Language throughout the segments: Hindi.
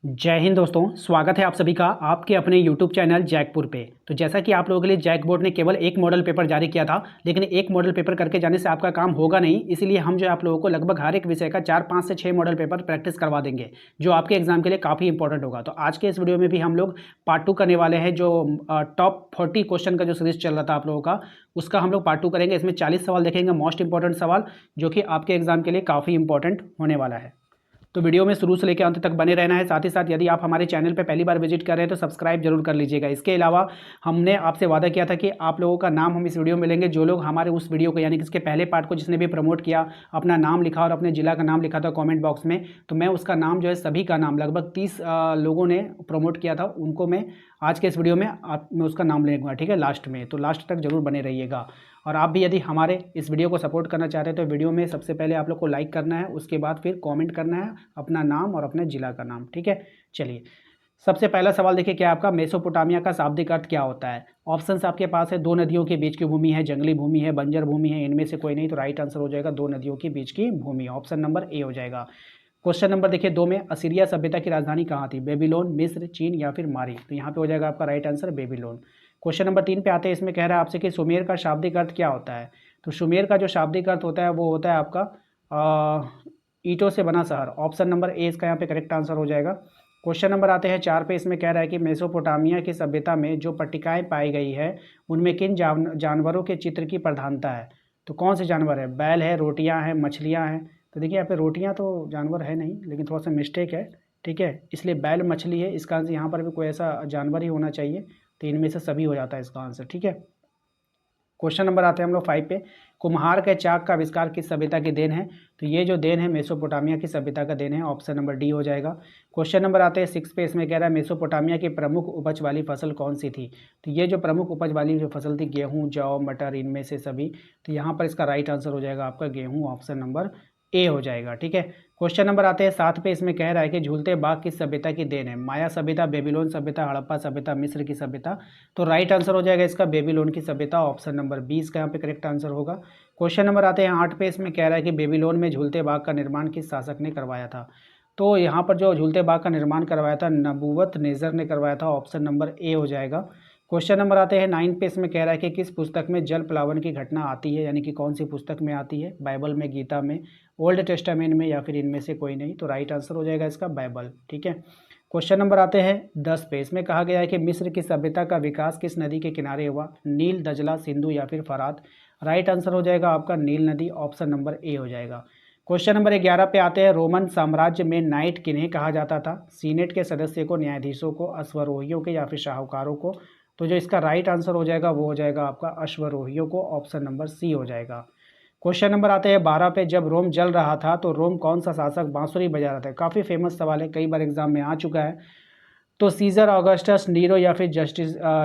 जय हिंद दोस्तों, स्वागत है आप सभी का आपके अपने YouTube चैनल जैकपुर पे। तो जैसा कि आप लोगों के लिए जैक बोर्ड ने केवल एक मॉडल पेपर जारी किया था, लेकिन एक मॉडल पेपर करके जाने से आपका काम होगा नहीं। इसीलिए हम जो है आप लोगों को लगभग हर एक विषय का 4-5 से 6 मॉडल पेपर प्रैक्टिस करवा देंगे, जो आपके एग्जाम के लिए काफ़ी इंपॉर्टेंट होगा। तो आज के इस वीडियो में भी हम लोग पार्ट 2 करने वाले हैं। जो टॉप 40 क्वेश्चन का जो सीरीज चल रहा था आप लोगों का, उसका हम लोग पार्ट 2 करेंगे। इसमें 40 सवाल देखेंगे, मोस्ट इंपॉर्टेंट सवाल, जो कि आपके एग्जाम के लिए काफ़ी इंपॉर्टेंट होने वाला है। तो वीडियो में शुरू से लेकर अंत तक बने रहना है। साथ ही साथ यदि आप हमारे चैनल पर पहली बार विजिट कर रहे हैं तो सब्सक्राइब जरूर कर लीजिएगा। इसके अलावा हमने आपसे वादा किया था कि आप लोगों का नाम हम इस वीडियो में लेंगे। जो लोग हमारे उस वीडियो को यानी कि इसके पहले पार्ट को जिसने भी प्रमोट किया, अपना नाम लिखा और अपने जिला का नाम लिखा था कॉमेंट बॉक्स में, तो मैं उसका नाम जो है सभी का नाम लगभग 30 लोगों ने प्रमोट किया था, उनको मैं आज के इस वीडियो में मैं उसका नाम लेंगे, ठीक है, लास्ट में। तो लास्ट तक जरूर बने रहिएगा। और आप भी यदि हमारे इस वीडियो को सपोर्ट करना चाहते हैं तो वीडियो में सबसे पहले आप लोग को लाइक करना है, उसके बाद फिर कमेंट करना है अपना नाम और अपने ज़िला का नाम, ठीक है। चलिए, सबसे पहला सवाल देखिए, क्या आपका मेसोपोटामिया का शाब्दिक अर्थ क्या होता है। ऑप्शंस आपके पास है, दो नदियों के बीच की भूमि है, जंगली भूमि है, बंजर भूमि है, इनमें से कोई नहीं। तो राइट आंसर हो जाएगा दो नदियों के बीच की भूमि, ऑप्शन नंबर ए हो जाएगा। क्वेश्चन नंबर देखिए 2 में, असीरिया सभ्यता की राजधानी कहाँ थी। बेबीलोन, मिस्र, चीन या फिर मारी। तो यहाँ पे हो जाएगा आपका right answer Babylon. Question number 3 पे आते हैं। इसमें कह रहा है आपसे कि सुमेर का शाब्दिक अर्थ क्या होता है। तो सुमेर का जो शाब्दिक अर्थ होता है वो होता है आपका ईंटों से बना शहर। ऑप्शन नंबर ए इसका यहाँ पे करेक्ट आंसर हो जाएगा। क्वेश्चन नंबर आते हैं 4 पे। इसमें कह रहा है कि मेसोपोटामिया की सभ्यता में जो पट्टिकाएं पाई गई है उनमें किन जानवरों के चित्र की प्रधानता है। तो कौन से जानवर है, बैल है, रोटियां हैं, मछलियां हैं। तो देखिए यहाँ पे रोटियां तो जानवर है नहीं, लेकिन थोड़ा सा मिस्टेक है, ठीक है, इसलिए बैल मछली है इसका आंसर। यहाँ पर भी कोई ऐसा जानवर ही होना चाहिए, तो इनमें से सभी हो जाता है इसका आंसर, ठीक है। क्वेश्चन नंबर आते हैं हम लोग 5 पे। कुम्हार के चाक का आविष्कार किस सभ्यता की देन है। तो ये जो देन है मेसोपोटामिया की सभ्यता का देन है, ऑप्शन नंबर डी हो जाएगा। क्वेश्चन नंबर आते हैं 6 पे। इसमें कह रहा है मेसोपोटामिया की प्रमुख उपज वाली फसल कौन सी थी। तो ये जो प्रमुख उपज वाली जो फसल थी, गेहूं, जौ, मटर, इनमें से सभी। तो यहाँ पर इसका राइट आंसर हो जाएगा आपका गेहूँ, ऑप्शन नंबर ए हो जाएगा, ठीक है। क्वेश्चन नंबर आते हैं 7 पे। इसमें कह रहा है कि झूलते बाग किस सभ्यता की देन है। माया सभ्यता, बेबीलोन सभ्यता, हड़प्पा सभ्यता, मिस्र की सभ्यता। तो राइट आंसर हो जाएगा इसका बेबीलोन की सभ्यता, ऑप्शन नंबर 20 का यहाँ पे करेक्ट आंसर होगा। क्वेश्चन नंबर आते हैं 8 पे। इसमें कह रहा है कि बेबीलोन में झूलते बाग का निर्माण किस शासक ने करवाया था। तो यहाँ पर जो झूलते बाग का निर्माण करवाया था नबूवत नेजर ने करवाया था, ऑप्शन नंबर ए हो जाएगा। क्वेश्चन नंबर आते हैं 9 पे। इसमें कह रहा है कि किस पुस्तक में जल प्लावन की घटना आती है, यानी कि कौन सी पुस्तक में आती है। बाइबल में, गीता में, ओल्ड टेस्टामेंट में या फिर इनमें से कोई नहीं। तो राइट आंसर हो जाएगा इसका बाइबल, ठीक है। क्वेश्चन नंबर आते हैं 10 पे। इसमें कहा गया है कि मिस्र की सभ्यता का विकास किस नदी के किनारे हुआ। नील, दजला, सिंधु या फिर फरात। राइट आंसर हो जाएगा आपका नील नदी, ऑप्शन नंबर ए हो जाएगा। क्वेश्चन नंबर 11 पे आते हैं। रोमन साम्राज्य में नाइट किन्हें कहा जाता था। सीनेट के सदस्य को, न्यायाधीशों को, अश्वरोहियों के या फिर शाहूकारों को। तो जो इसका राइट आंसर हो जाएगा वो हो जाएगा आपका अश्वरोहियों को, ऑप्शन नंबर सी हो जाएगा। क्वेश्चन नंबर आते हैं 12 पे। जब रोम जल रहा था तो रोम कौन सा शासक बांसुरी बजा रहा था। काफ़ी फेमस सवाल है, कई बार एग्जाम में आ चुका है। तो सीजर, ऑगस्टस, नीरो या फिर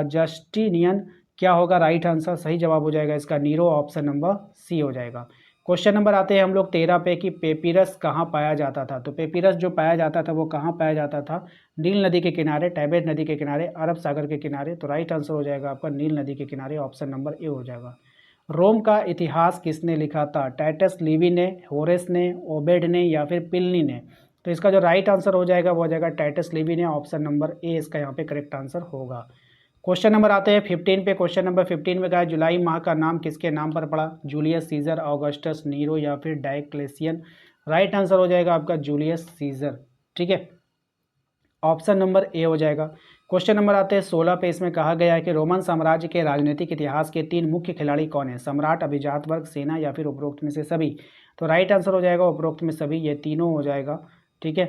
जस्टिनियन। क्या होगा राइट आंसर, सही जवाब हो जाएगा इसका नीरो, ऑप्शन नंबर सी हो जाएगा। क्वेश्चन नंबर आते हैं हम लोग 13 पे कि पेपिरस कहाँ पाया जाता था। तो पेपिरस जो पाया जाता था वो कहाँ पाया जाता था। नील नदी के किनारे, टैबेट नदी के किनारे, अरब सागर के किनारे। तो राइट आंसर हो जाएगा आपका नील नदी के किनारे, ऑप्शन नंबर ए हो जाएगा। रोम का इतिहास किसने लिखा था। टाइटस लिवी ने, होरेस ने, ओबेड ने या फिर पिलनी ने। तो इसका जो राइट आंसर हो जाएगा वो हो जाएगा टाइटस लिवी ने, ऑप्शन नंबर ए इसका यहाँ पे करेक्ट आंसर होगा। क्वेश्चन नंबर आते हैं 15 पे। क्वेश्चन नंबर 15 में कहा है जुलाई माह का नाम किसके नाम पर पड़ा। जूलियस सीजर, ऑगस्टस, नीरो या फिर डायक्लेशियन। राइट आंसर हो जाएगा आपका जूलियस सीजर, ठीक है, ऑप्शन नंबर ए हो जाएगा। क्वेश्चन नंबर आते हैं 16 पे। इसमें कहा गया है कि रोमन साम्राज्य के राजनीतिक इतिहास के 3 मुख्य खिलाड़ी कौन है। सम्राट, अभिजात वर्ग, सेना या फिर उपरोक्त में से सभी। तो राइट आंसर हो जाएगा उपरोक्त में सभी, ये तीनों हो जाएगा, ठीक है।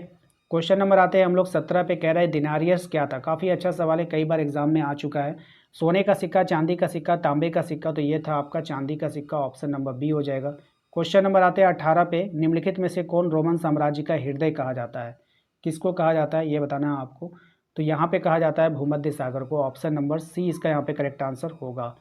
क्वेश्चन नंबर आते हैं हम लोग 17 पे। कह रहे हैं दिनारियस क्या था। काफ़ी अच्छा सवाल है, कई बार एग्जाम में आ चुका है। सोने का सिक्का, चांदी का सिक्का, तांबे का सिक्का। तो ये था आपका चांदी का सिक्का, ऑप्शन नंबर बी हो जाएगा। क्वेश्चन नंबर आते हैं 18 पे। निम्नलिखित में से कौन रोमन साम्राज्य का हृदय कहा जाता है। किसको कहा जाता है ये बताना है आपको। तो यहाँ पे कहा जाता है भूमध्य सागर को, ऑप्शन नंबर सी इसका यहाँ पे करेक्ट आंसर होगा।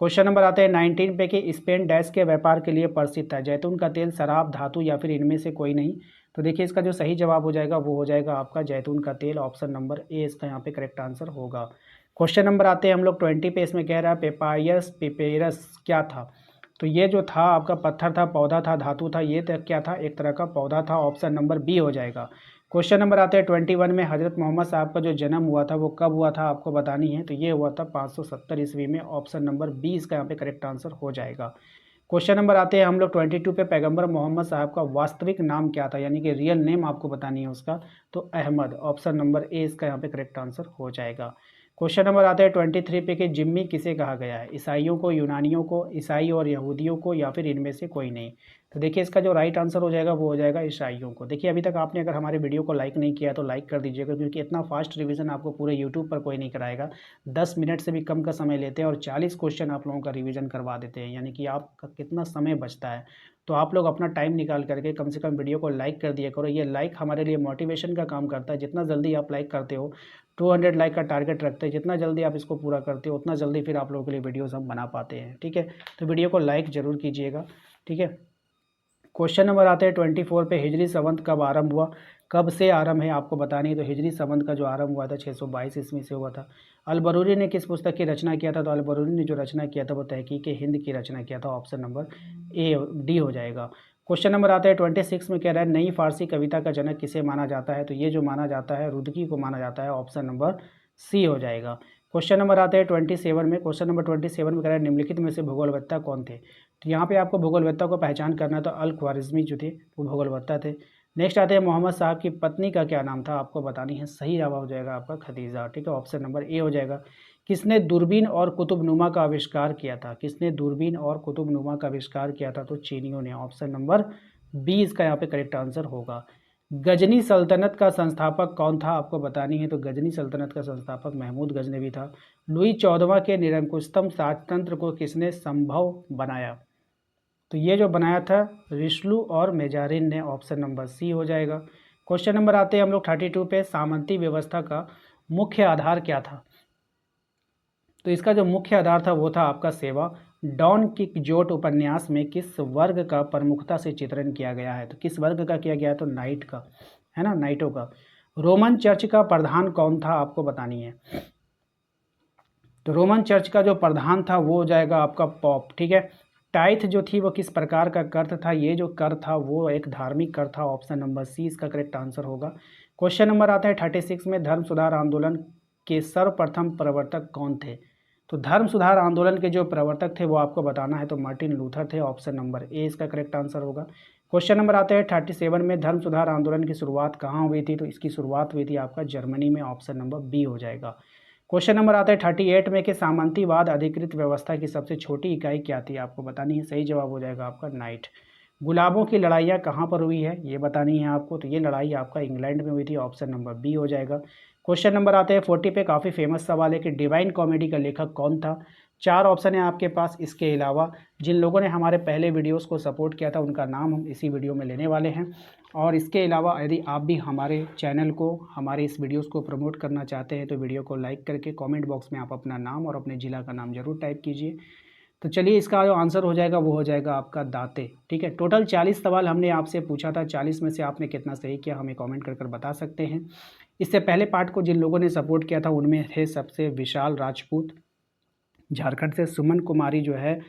क्वेश्चन नंबर आते हैं 19 पे कि स्पेन डैश के व्यापार के लिए प्रसिद्ध है। जैतून का तेल, शराब, धातु या फिर इनमें से कोई नहीं। तो देखिए इसका जो सही जवाब हो जाएगा वो हो जाएगा आपका जैतून का तेल, ऑप्शन नंबर ए इसका यहाँ पे करेक्ट आंसर होगा। क्वेश्चन नंबर आते हैं हम लोग 20 पे। इसमें कह रहा है पेपायस पेपेरस क्या था। तो ये जो था आपका पत्थर था, पौधा था, धातु था, ये क्या था, एक तरह का पौधा था, ऑप्शन नंबर बी हो जाएगा। क्वेश्चन नंबर आते हैं 21 में, हज़रत मोहम्मद साहब का जो जन्म हुआ था वो कब हुआ था आपको बतानी है। तो ये हुआ था 570 ईस्वी में। ऑप्शन नंबर 20 का यहाँ पे करेक्ट आंसर हो जाएगा। क्वेश्चन नंबर आते हैं हम लोग 22 पे, पैगंबर मोहम्मद साहब का वास्तविक नाम क्या था, यानी कि रियल नेम आपको बतानी है उसका। तो अहमद, ऑप्शन नंबर ए इसका यहाँ पे करेक्ट आंसर हो जाएगा। क्वेश्चन नंबर आते हैं 23 पे कि जिम्मी किसे कहा गया है, ईसाइयों को, यूनानियों को, ईसाई और यहूदियों को, या फिर इनमें से कोई नहीं। तो देखिए इसका जो राइट आंसर हो जाएगा वो हो जाएगा ईसाइयों को। देखिए अभी तक आपने अगर हमारे वीडियो को लाइक नहीं किया तो लाइक कर दीजिएगा, क्योंकि इतना फास्ट रिवीजन आपको पूरे यूट्यूब पर कोई नहीं कराएगा। 10 मिनट से भी कम का समय लेते हैं और 40 क्वेश्चन आप लोगों का रिवीजन करवा देते हैं, यानी कि आपका कितना समय बचता है। तो आप लोग अपना टाइम निकाल करके कम से कम वीडियो को लाइक कर दिया करो। ये लाइक हमारे लिए मोटिवेशन का काम करता है। जितना जल्दी आप लाइक करते हो, 200 लाइक का टारगेट रखते हैं, जितना जल्दी आप इसको पूरा करते हो उतना जल्दी फिर आप लोगों के लिए वीडियोस हम बना पाते हैं। ठीक है, तो वीडियो को लाइक ज़रूर कीजिएगा। ठीक है, क्वेश्चन नंबर आते हैं 24 पे, हिजरी संवत कब आरंभ हुआ, कब से आरंभ है आपको बतानी है। तो हिजरी संवत का जो आरंभ हुआ था 622 ईस्वी से हुआ था। अल बरूरी ने किस पुस्तक की रचना किया था। तो अल बरूरी ने जो रचना किया था वो तहकीक हिंद की रचना किया था। ऑप्शन नंबर ए डी हो जाएगा। क्वेश्चन नंबर आता है 26 में, कह रहा है नई फारसी कविता का जनक किसे माना जाता है। तो ये जो माना जाता है रुदकी को माना जाता है। ऑप्शन नंबर सी हो जाएगा। क्वेश्चन नंबर आते हैं 27 में। क्वेश्चन नंबर 27 में कह रहा है निम्नलिखित में से भूगोलवेत्ता कौन थे। तो यहाँ पे आपको भूगोलवेत्ता को पहचान करना है। तो अल ख्वारिज़मी जो थे वो भूगोलवेत्ता थे। नेक्स्ट आते हैं मोहम्मद साहब की पत्नी का क्या नाम था, आपको बतानी है। सही जवाब हो जाएगा आपका खदीजा। ठीक है, ऑप्शन नंबर ए हो जाएगा। किसने दूरबीन और कुतुबनुमा का आविष्कार किया था। किसने दूरबीन और कुतुबनुमा का आविष्कार किया था। तो चीनियों ने। ऑप्शन नंबर बी इसका यहाँ पे करेक्ट आंसर होगा। गजनी सल्तनत का संस्थापक कौन था, आपको बतानी है। तो गजनी सल्तनत का संस्थापक महमूद गजनवी था। लुई 14वां के निरंकुशतम राजतंत्र को किसने संभव बनाया। तो ये जो बनाया था रिशलू और मेजारिन ने। ऑप्शन नंबर सी हो जाएगा। क्वेश्चन नंबर आते हैं हम लोग 32 पे, सामंती व्यवस्था का मुख्य आधार क्या था। तो इसका जो मुख्य आधार था वो था आपका सेवा। डॉन किकजोट उपन्यास में किस वर्ग का प्रमुखता से चित्रण किया गया है। तो किस वर्ग का किया गया है। तो नाइट का, है ना, नाइटों का। रोमन चर्च का प्रधान कौन था, आपको बतानी है। तो रोमन चर्च का जो प्रधान था वो हो जाएगा आपका पॉप। ठीक है, टाइथ जो थी वो किस प्रकार का कर था। ये जो कर था वो एक धार्मिक कर था। ऑप्शन नंबर सी इसका करेक्ट आंसर होगा। क्वेश्चन नंबर आता है 36 में, धर्म सुधार आंदोलन के सर्वप्रथम प्रवर्तक कौन थे। तो धर्म सुधार आंदोलन के जो प्रवर्तक थे वो आपको बताना है। तो मार्टिन लूथर थे। ऑप्शन नंबर ए इसका करेक्ट आंसर होगा। क्वेश्चन नंबर आता है 37 में, धर्म सुधार आंदोलन की शुरुआत कहाँ हुई थी। तो इसकी शुरुआत हुई थी आपका जर्मनी में। ऑप्शन नंबर बी हो जाएगा। क्वेश्चन नंबर आता है 38 में कि सामंतीवाद अधिकृत व्यवस्था की सबसे छोटी इकाई क्या थी, आपको बतानी है। सही जवाब हो जाएगा आपका नाइट। गुलाबों की लड़ाइयाँ कहाँ पर हुई है ये बतानी है आपको। तो ये लड़ाई आपका इंग्लैंड में हुई थी। ऑप्शन नंबर बी हो जाएगा। क्वेश्चन नंबर आते हैं 40 पे, काफ़ी फेमस सवाल है कि डिवाइन कॉमेडी का लेखक कौन था। 4 ऑप्शन है आपके पास। इसके अलावा जिन लोगों ने हमारे पहले वीडियोस को सपोर्ट किया था उनका नाम हम इसी वीडियो में लेने वाले हैं। और इसके अलावा यदि आप भी हमारे चैनल को, हमारे इस वीडियोस को प्रमोट करना चाहते हैं तो वीडियो को लाइक करके कमेंट बॉक्स में आप अपना नाम और अपने ज़िला का नाम ज़रूर टाइप कीजिए। तो चलिए इसका जो आंसर हो जाएगा वो हो जाएगा आपका दाते। ठीक है, टोटल 40 सवाल हमने आपसे पूछा था। 40 में से आपने कितना सही किया हमें कमेंट कर बता सकते हैं। इससे पहले पार्ट को जिन लोगों ने सपोर्ट किया था उनमें थे सबसे विशाल राजपूत झारखंड से, सुमन कुमारी जो है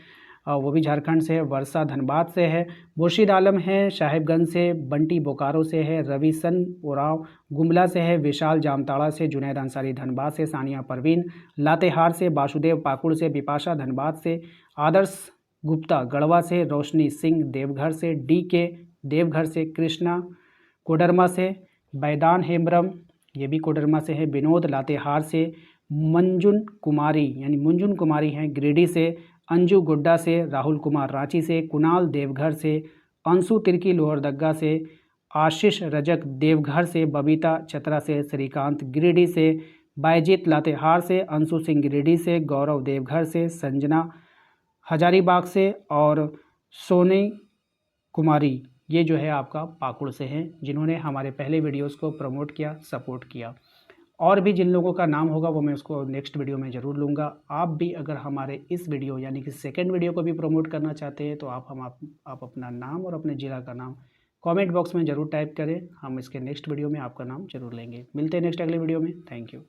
वो भी झारखंड से है, वर्षा धनबाद से है, मुर्शिद आलम है साहिबगंज से, बंटी बोकारो से है, रविसन ओराव गुमला से है, विशाल जामताड़ा से, जुनैद अंसारी धनबाद से, सानिया परवीन लातेहार से, वासुदेव पाकुड़ से, बिपाशा धनबाद से, आदर्श गुप्ता गढ़वा से, रोशनी सिंह देवघर से, DK देवघर से, कृष्णा कोडरमा से, बैदान हेम्ब्रम ये भी कोडरमा से है, विनोद लातेहार से, मंजुन कुमारी यानी मुंजुन कुमारी हैं गिरिडीह से, अंजू गुड्डा से, राहुल कुमार रांची से, कुणाल देवघर से, अंशु तिर्की लोहरदग्गा से, आशीष रजक देवघर से, बबीता चतरा से, श्रीकांत गिरिडीह से, बायजीत लातेहार से, अंशु सिंह गिरिडीह से, गौरव देवघर से, संजना हजारीबाग से और सोनी कुमारी ये जो है आपका पाकुड़ से हैं, जिन्होंने हमारे पहले वीडियोस को प्रमोट किया, सपोर्ट किया। और भी जिन लोगों का नाम होगा वो मैं उसको नेक्स्ट वीडियो में ज़रूर लूँगा। आप भी अगर हमारे इस वीडियो यानी कि सेकंड वीडियो को भी प्रमोट करना चाहते हैं तो आप अपना नाम और अपने ज़िला का नाम कमेंट बॉक्स में ज़रूर टाइप करें। हम इसके नेक्स्ट वीडियो में आपका नाम ज़रूर लेंगे। मिलते हैं नेक्स्ट अगले वीडियो में। Thank you.